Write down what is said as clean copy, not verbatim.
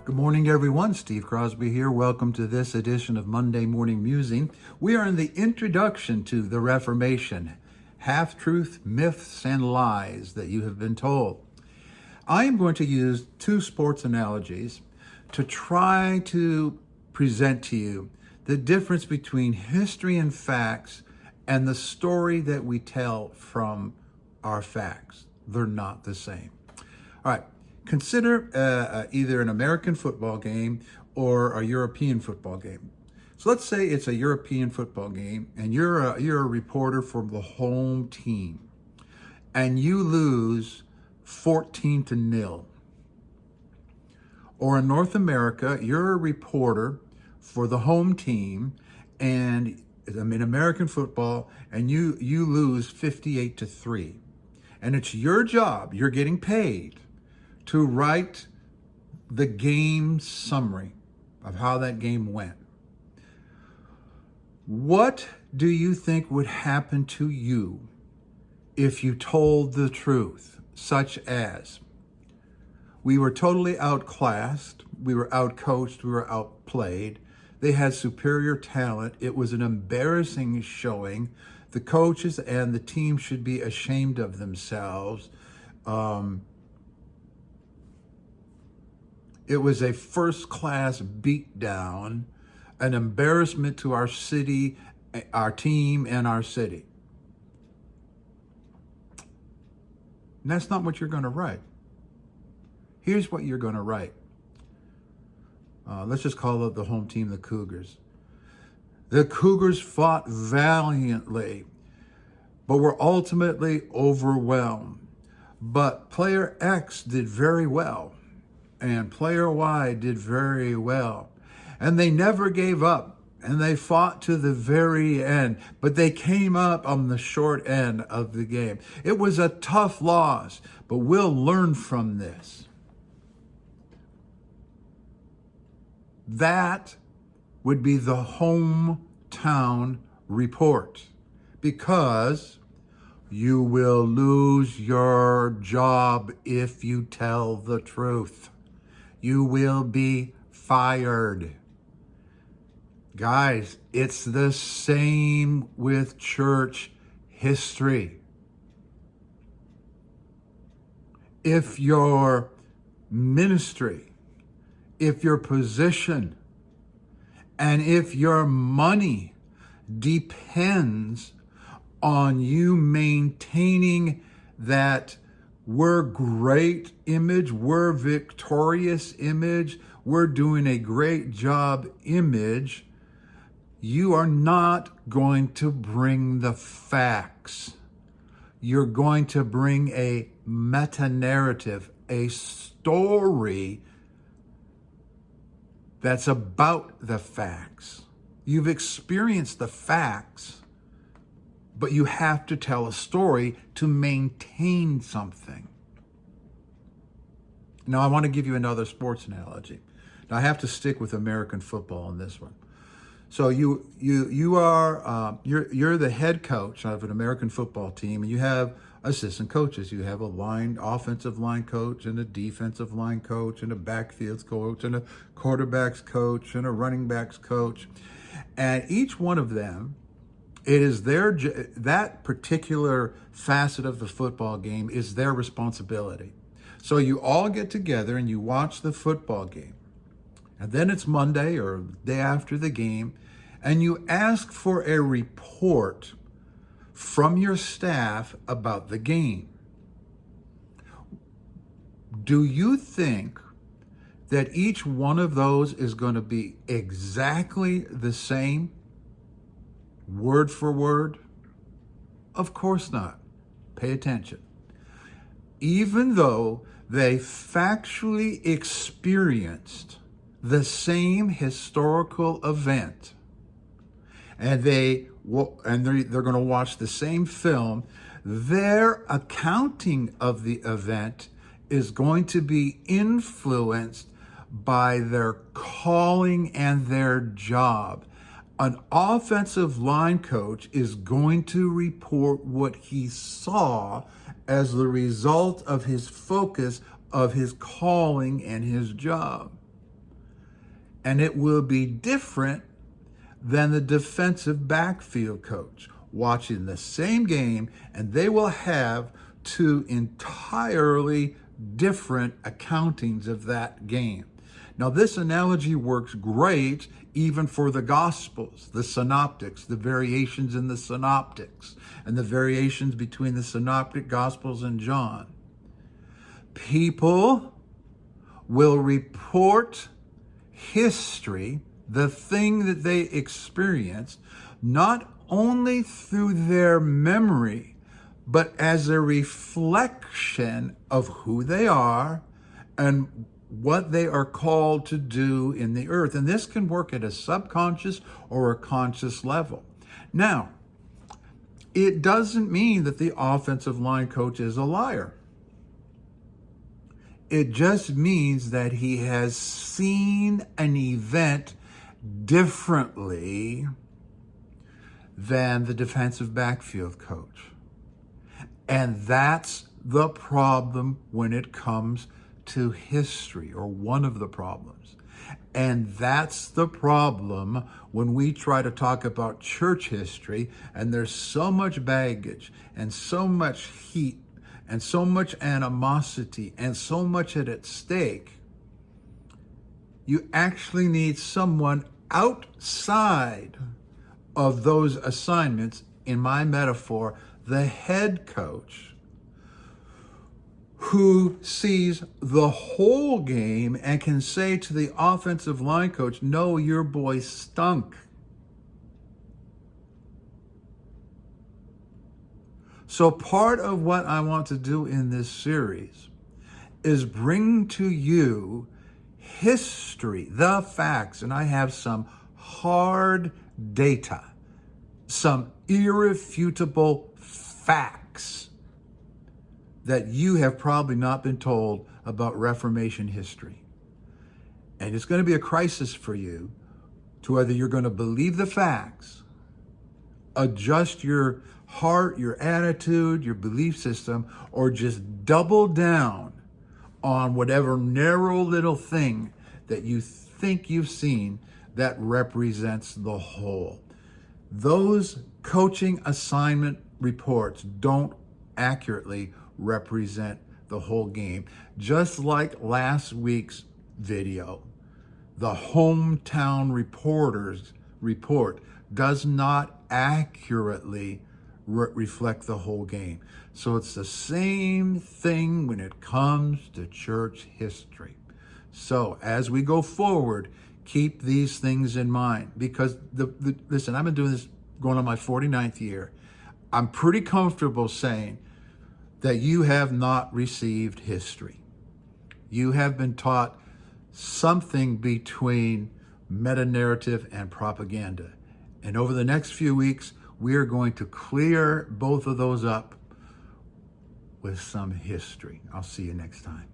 Good morning, everyone. Steve Crosby here. Welcome to this edition of Monday Morning Musing. We are in the introduction to the Reformation, half-truth, myths, and lies that you have been told. I am going to use two sports analogies to try to present to you the difference between history and facts and the story that we tell from our facts. They're not the same. All right. Consider either an American football game or a European football game. So let's say it's a European football game and you're a reporter for the home team and you lose 14-0. Or in North America, you're a reporter for the home team and in American football and you lose 58-3. And it's your job, you're getting paid to write the game summary of how that game went. What do you think would happen to you if you told the truth, such as we were totally outclassed, we were outcoached, we were outplayed, they had superior talent, it was an embarrassing showing, the coaches and the team should be ashamed of themselves, it was a first-class beatdown, an embarrassment to our city, our team, and our city. And that's not what you're going to write. Here's what you're going to write. Let's just call it the home team, the Cougars. The Cougars fought valiantly, but were ultimately overwhelmed. But player X did very well. And player Y did very well. And they never gave up. And they fought to the very end. But they came up on the short end of the game. It was a tough loss, but we'll learn from this. That would be the hometown report. Because you will lose your job if you tell the truth. You will be fired. Guys, it's the same with church history. If your ministry, if your position, and if your money depends on you maintaining that we're great image, we're victorious image, we're doing a great job image, you are not going to bring the facts. You're going to bring a metanarrative, a story that's about the facts. You've experienced the facts, but you have to tell a story to maintain something. Now, I want to give you another sports analogy. Now, I have to stick with American football on this one. So you're the head coach of an American football team, and you have assistant coaches. You have a offensive line coach, and a defensive line coach, and a backfields coach, and a quarterbacks coach, and a running backs coach, and each one of them, it is that particular facet of the football game is their responsibility. So you all get together and you watch the football game. And then it's Monday or the day after the game, and you ask for a report from your staff about the game. Do you think that each one of those is going to be exactly the same? Word for word? Of course not. Pay attention. Even though they factually experienced the same historical event, and they're going to watch the same film, their accounting of the event is going to be influenced by their calling and their job. An offensive line coach is going to report what he saw as the result of his focus of his calling and his job. And it will be different than the defensive backfield coach watching the same game, and they will have two entirely different accountings of that game. Now, this analogy works great even for the Gospels, the synoptics, the variations in the synoptics, and the variations between the synoptic Gospels and John. People will report history, the thing that they experienced, not only through their memory, but as a reflection of who they are and what they are called to do in the earth. And this can work at a subconscious or a conscious level. Now, it doesn't mean that the offensive line coach is a liar. It just means that he has seen an event differently than the defensive backfield coach. And that's the problem when it comes to history, or one of the problems. And that's the problem when we try to talk about church history, and there's so much baggage and so much heat and so much animosity and so much at stake. You actually need someone outside of those assignments, in my metaphor, the head coach, who sees the whole game and can say to the offensive line coach, no, your boy stunk. So part of what I want to do in this series is bring to you history, the facts, and I have some hard data, some irrefutable facts that you have probably not been told about Reformation history. And it's going to be a crisis for you to whether you're going to believe the facts, adjust your heart, your attitude, your belief system, or just double down on whatever narrow little thing that you think you've seen that represents the whole. Those coaching assignment reports don't accurately represent the whole game. Just like last week's video, the hometown reporter's report does not accurately reflect the whole game. So it's the same thing when it comes to church history. So as we go forward, keep these things in mind, because listen, I've been doing this going on my 49th year. I'm pretty comfortable saying that you have not received history. You have been taught something between metanarrative and propaganda. And over the next few weeks, we are going to clear both of those up with some history. I'll see you next time.